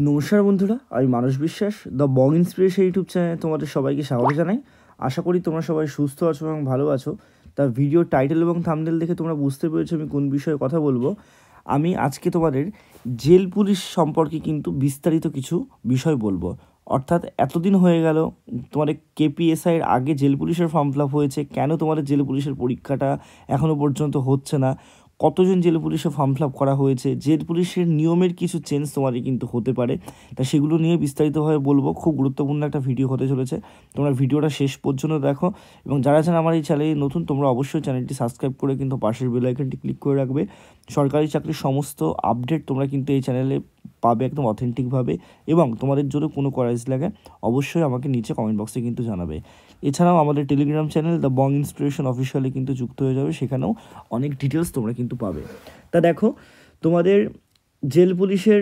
নমস্কার বন্ধুরা, আমি মানস বিশ্বাস দ্য বং ইন্সপিরেশন ইউটিউব চ্যানেলে তোমাদের সবাইকে স্বাগত জানাই। আশা করি তোমরা সবাই সুস্থ আছো এবং ভালো আছো। তা ভিডিও টাইটেল এবং থাম্বনেল দেখে তোমরা বুঝতে পেরেছো আমি কোন বিষয়ে কথা বলবো। আমি আজকে তোমাদের জেল পুলিশ সম্পর্কে কিন্তু বিস্তারিত কিছু বিষয় বলবো। অর্থাৎ এতদিন হয়ে গেল তোমাদের কেপিএসআইয়ের আগে জেল পুলিশের ফর্ম ফিল আপ হয়েছে, কেন তোমাদের জেল পুলিশের পরীক্ষাটা এখনও পর্যন্ত হচ্ছে না, কতজন জেল পুলিশে ফর্ম ফিল আপ করা হয়েছে, জেল পুলিশের নিয়মের কিছু চেঞ্জ তোমাদের কিন্তু হতে পারে। তা সেগুলো নিয়ে বিস্তারিতভাবে বলবো। খুব গুরুত্বপূর্ণ একটা ভিডিও হতে চলেছে, তোমরা ভিডিওটা শেষ পর্যন্ত দেখো। এবং যারা যারা আমার এই চ্যানেলে নতুন, তোমরা অবশ্যই চ্যানেলটি সাবস্ক্রাইব করে কিন্তু পাশের বেল আইকনটি ক্লিক করে রাখবে। সরকারি চাকরির সমস্ত আপডেট তোমরা কিন্তু এই চ্যানেলে পাবে একদম অথেন্টিকভাবে। এবং তোমাদের যদি কোনো কোয়ারিজ লাগে অবশ্যই আমাকে নিচে কমেন্ট বক্সে কিন্তু জানাবে। এছাড়াও আমাদের Telegram channel the Bong inspiration officially কিন্তু যুক্ত হয়ে যাবে, সেখানেও অনেক ডিটেলস তোমরা কিন্তু পাবে। তা দেখো, তোমাদের জেল পুলিশের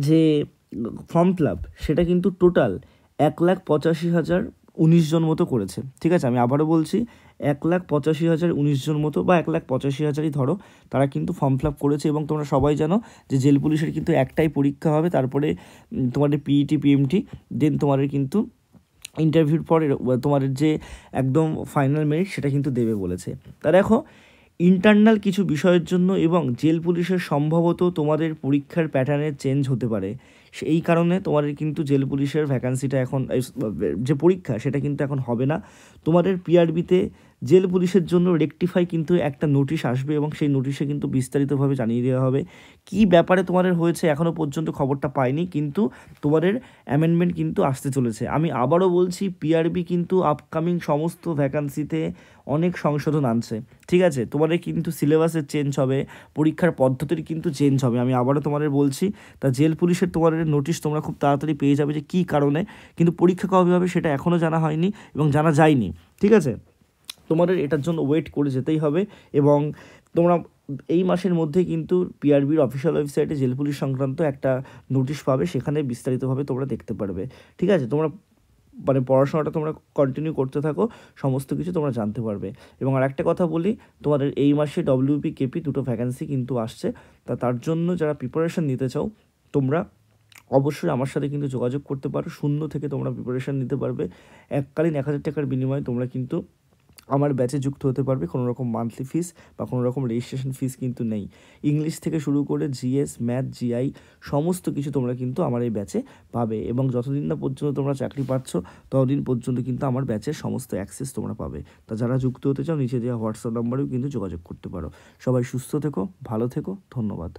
যে ফর্ম ফিল আপ সেটা কিন্তু টোটাল 1,85,019 জন মতো করেছে। ঠিক আছে, আমি আবারও বলছি 1,85,019 জন মতো বা 1,85,000ই ধরো, তারা কিন্তু ফর্ম ফিল আপ করেছে। এবং তোমরা সবাই জানো যে জেল পুলিশের কিন্তু একটাই পরীক্ষা হবে, তারপরে তোমাদের পিইটি পিএমটি, দেন তোমাদের কিন্তু ইন্টারভিউর পরে তোমাদের যে একদম ফাইনাল মেরিট সেটা কিন্তু দেবে বলেছে। তা দেখো, ইন্টারনাল কিছু বিষয়ের জন্য এবং জেল পুলিশের সম্ভবত তোমাদের পরীক্ষার প্যাটার্নের চেঞ্জ হতে পারে, সেই কারণে তোমাদের কিন্তু জেল পুলিশের ভ্যাকান্সিটা এখন যে পরীক্ষা সেটা কিন্তু এখন হবে না। তোমাদের পিআরবিতে জেল পুলিশের জন্য রেকটিফাই কিন্তু একটা নোটিশ আসবে এবং সেই নোটিশে কিন্তু বিস্তারিতভাবে জানিয়ে দেওয়া হবে কী ব্যাপারে তোমাদের হয়েছে। এখনও পর্যন্ত খবরটা পাইনি, কিন্তু তোমাদের অ্যামেন্ডমেন্ট কিন্তু আসতে চলেছে। আমি আবারও বলছি, পিআরবি কিন্তু আপকামিং সমস্ত ভ্যাকান্সিতে অনেক সংশোধন আনছে। ঠিক আছে, তোমাদের কিন্তু সিলেবাসের চেঞ্জ হবে, পরীক্ষার পদ্ধতির কিন্তু চেঞ্জ হবে। আমি আবারও তোমাদের বলছি, তা জেল পুলিশের তোমাদের নোটিশ তোমরা খুব তাড়াতাড়ি পেয়ে যাবে যে কী কারণে, কিন্তু পরীক্ষা কবে হবে সেটা এখনও জানা হয়নি এবং জানা যায়নি। ঠিক আছে, তোমাদের এটার জন্য ওয়েট করে যেতেই হবে। এবং তোমরা এই মাসের মধ্যে কিন্তু পিআরবির অফিসিয়াল ওয়েবসাইটে জেল পুলিশ সংক্রান্ত একটা নোটিশ পাবে, সেখানে বিস্তারিতভাবে তোমরা দেখতে পারবে। ঠিক আছে, তোমরা পড়াশোনাটা তোমরা কন্টিনিউ করতে থাকো, সমস্ত কিছু তোমরা জানতে পারবে। এবং আর একটা কথা বলি, তোমাদের এই মাসে ডব্লিউপি কেপি দুটো ভ্যাকান্সি কিন্তু আসছে। তার জন্য যারা প্রিপারেশান নিতে চাও তোমরা অবশ্যই আমার সাথে কিন্তু যোগাযোগ করতে পারো। 0 থেকে তোমরা প্রিপারেশান নিতে পারবে। এককালীন 1,000 টাকার বিনিময়ে তোমরা কিন্তু আমার ব্যাচে যুক্ত হতে পারবে। কোনো রকম মান্থলি ফিস বা কোনো রকম রেজিস্ট্রেশন ফিস কিন্তু নেই। ইংলিশ থেকে শুরু করে জিএস, ম্যাথ, জিআই সমস্ত কিছু তোমরা কিন্তু আমার এই ব্যাচে পাবে। এবং যতদিন না পর্যন্ত তোমরা চাকরি পাচ্ছ ততদিন পর্যন্ত কিন্তু আমার ব্যাচের সমস্ত অ্যাক্সেস তোমরা পাবে। তা যারা যুক্ত হতে চাও নিচে দেওয়া হোয়াটসঅ্যাপ নাম্বারেও কিন্তু যোগাযোগ করতে পারো। সবাই সুস্থ থেকো, ভালো থেকো, ধন্যবাদ।